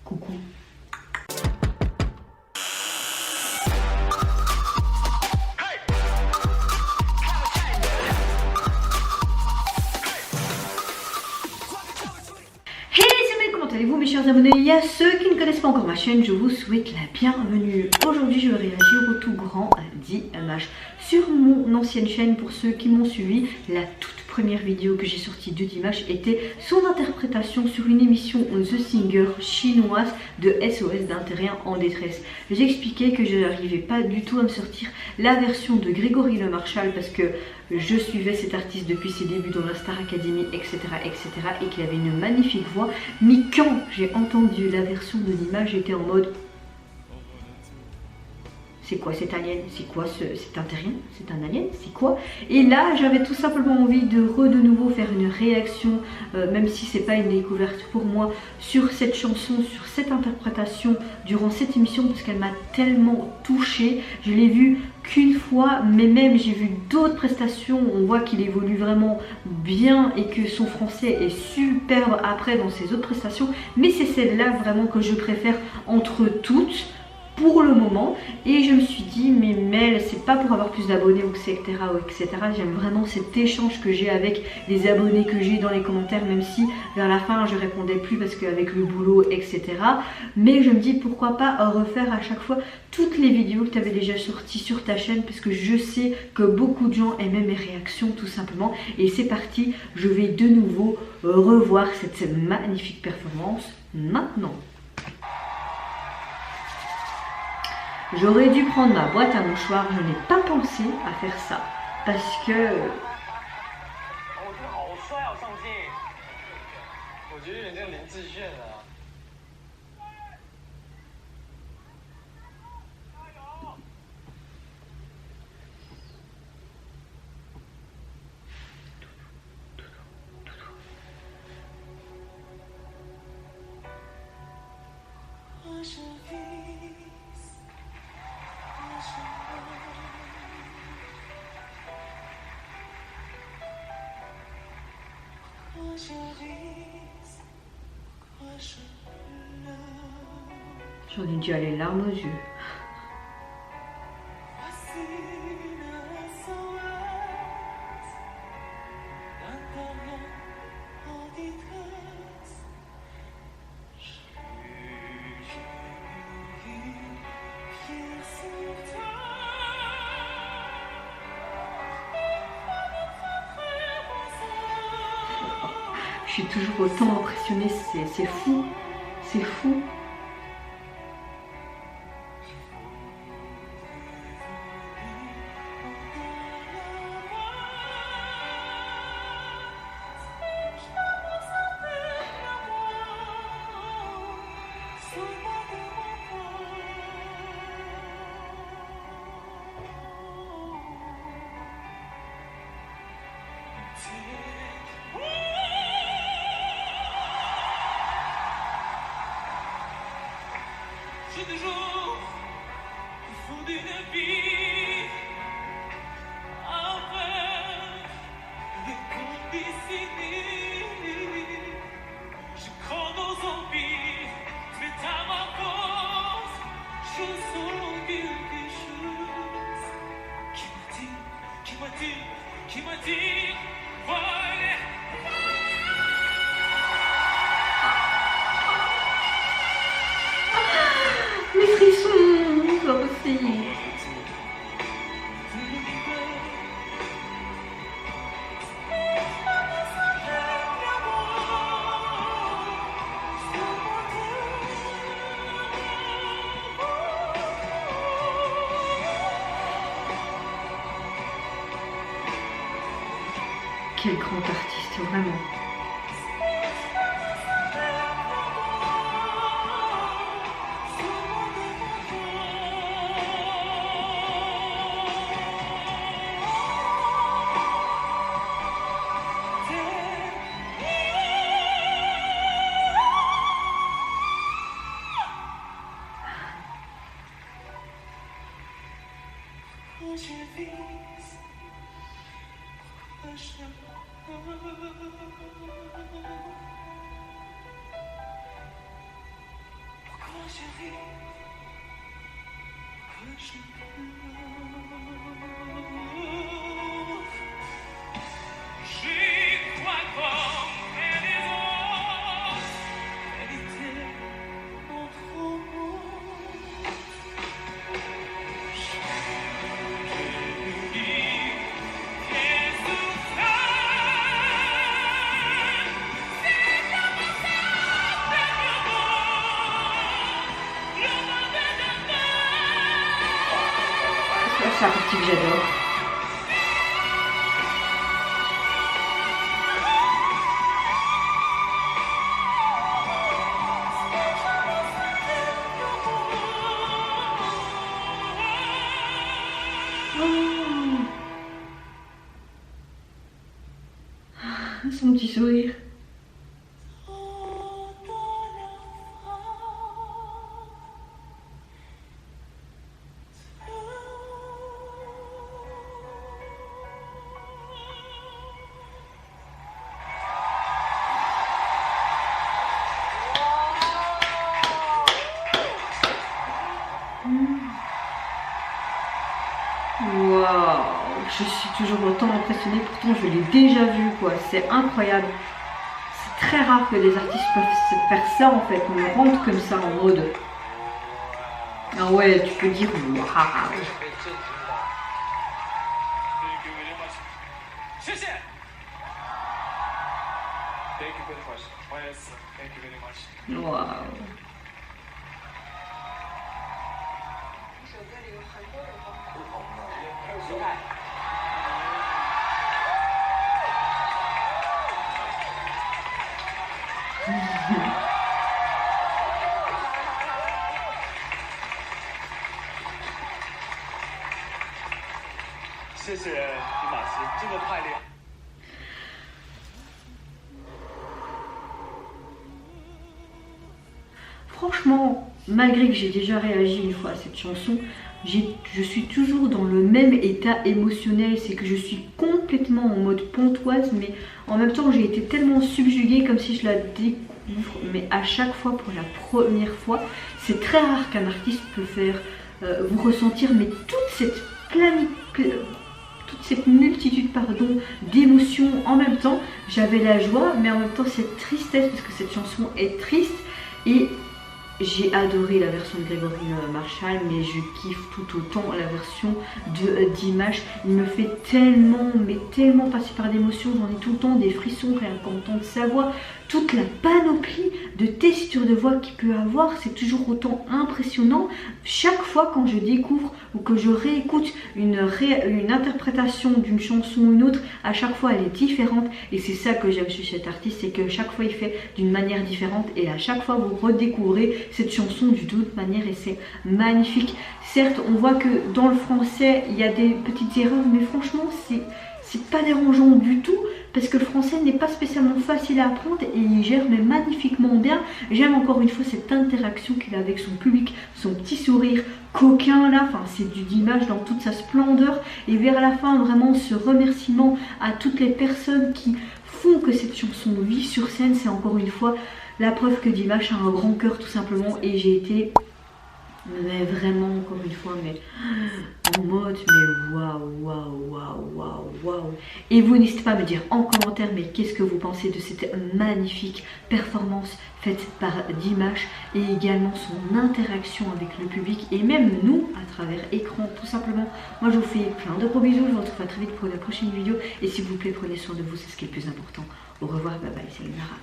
Coucou. Comment allez-vous mes chers abonnés? Et à ceux qui ne connaissent pas encore ma chaîne, je vous souhaite la bienvenue. Aujourd'hui je vais réagir au tout grand d'Image sur mon ancienne chaîne. Pour ceux qui m'ont suivi, la toute première vidéo que j'ai sortie de Dimash était son interprétation sur une émission The Singer chinoise de SOS d'un terrien en détresse. J'expliquais que je n'arrivais pas du tout à me sortir la version de Grégory Le Marchal parce que je suivais cet artiste depuis ses débuts dans la Star Academy, etc. et qu'il avait une magnifique voix. Mais quand j'ai entendu la version de Dimash, j'étais en mode: c'est quoi cet alien? C'est quoi c'est un terrien? C'est un alien? C'est quoi? Et là, j'avais tout simplement envie de nouveau faire une réaction, même si c'est pas une découverte pour moi, sur cette chanson, sur cette interprétation durant cette émission, parce qu'elle m'a tellement touchée. Je l'ai vue qu'une fois, mais même j'ai vu d'autres prestations. On voit qu'il évolue vraiment bien et que son français est superbe après dans ses autres prestations. Mais c'est celle-là vraiment que je préfère entre toutes pour le moment. Et je me suis dit, mais Mel, c'est pas pour avoir plus d'abonnés etc. J'aime vraiment cet échange que j'ai avec les abonnés que j'ai dans les commentaires, même si vers la fin je répondais plus parce qu'avec le boulot etc. Mais je me dis pourquoi pas refaire à chaque fois toutes les vidéos que tu avais déjà sorties sur ta chaîne, parce que je sais que beaucoup de gens aimaient mes réactions tout simplement. Et c'est parti, je vais de nouveau revoir cette magnifique performance maintenant. J'aurais dû prendre ma boîte à mouchoirs, je n'ai pas pensé à faire ça parce que... J'en ai dû aller larmes aux yeux. Je suis toujours autant impressionnée, c'est fou, c'est fou. Chaque jour, il faut d'une vie avec des conditions. Je crois nos envies, mais à ma cause, je sens quelque chose qui m'a dit, voilà. Mes frissons, ça aussi. Quel grand artiste, vraiment. chérie, que je j'y crois comme elle est rose, elle était entre nous. Je dis qu'elle souffre, c'est comme ça, c'est le monde C'est la partie que j'adore. Son petit sourire. Waouh, je suis toujours autant impressionnée, pourtant je l'ai déjà vu quoi, c'est incroyable. C'est très rare que les artistes peuvent faire ça en fait, on rentre comme ça en mode. Ah ouais, tu peux dire waouh. Thank you very much. 谢谢。Thank you very much. Yes, thank you very much. Waouh. 这首歌里有很多种方法。谢谢李马西，真的太厉害。 Franchement, malgré que j'ai déjà réagi une fois à cette chanson, je suis toujours dans le même état émotionnel, c'est que je suis complètement en mode pontoise, mais en même temps j'ai été tellement subjuguée comme si je la découvre, mais à chaque fois pour la première fois. C'est très rare qu'un artiste peut faire vous ressentir, mais toute cette multitude d'émotions en même temps. J'avais la joie, mais en même temps cette tristesse, parce que cette chanson est triste. Et j'ai adoré la version de Grégory Marshall, mais je kiffe tout autant la version de Dimash. Il me fait tellement, mais tellement passer par d'émotions. J'en ai tout le temps des frissons rien qu'en entendre sa voix. Toute la panoplie de tessitures de voix qu'il peut avoir, c'est toujours autant impressionnant. Chaque fois quand je découvre ou que je réécoute une interprétation d'une chanson ou une autre, à chaque fois elle est différente. Et c'est ça que j'aime chez cet artiste, c'est que chaque fois il fait d'une manière différente. Et à chaque fois vous redécouvrez cette chanson d'une autre manière et c'est magnifique. Certes, on voit que dans le français il y a des petites erreurs, mais franchement c'est pas dérangeant du tout, parce que le français n'est pas spécialement facile à apprendre et il gère mais magnifiquement bien. J'aime encore une fois cette interaction qu'il a avec son public, son petit sourire coquin là, enfin c'est du Dimash dans toute sa splendeur. Et vers la fin vraiment ce remerciement à toutes les personnes qui font que cette chanson vit sur scène, c'est encore une fois la preuve que Dimash a un grand cœur tout simplement. Et j'ai été mais vraiment encore une fois mais en mode mais waouh. Et vous n'hésitez pas à me dire en commentaire mais qu'est-ce que vous pensez de cette magnifique performance faite par Dimash, et également son interaction avec le public et même nous à travers écran tout simplement. Moi je vous fais plein de gros bisous, je vous retrouve très vite pour la prochaine vidéo et s'il vous plaît prenez soin de vous, c'est ce qui est le plus important. Au revoir, bye bye, c'est Nara.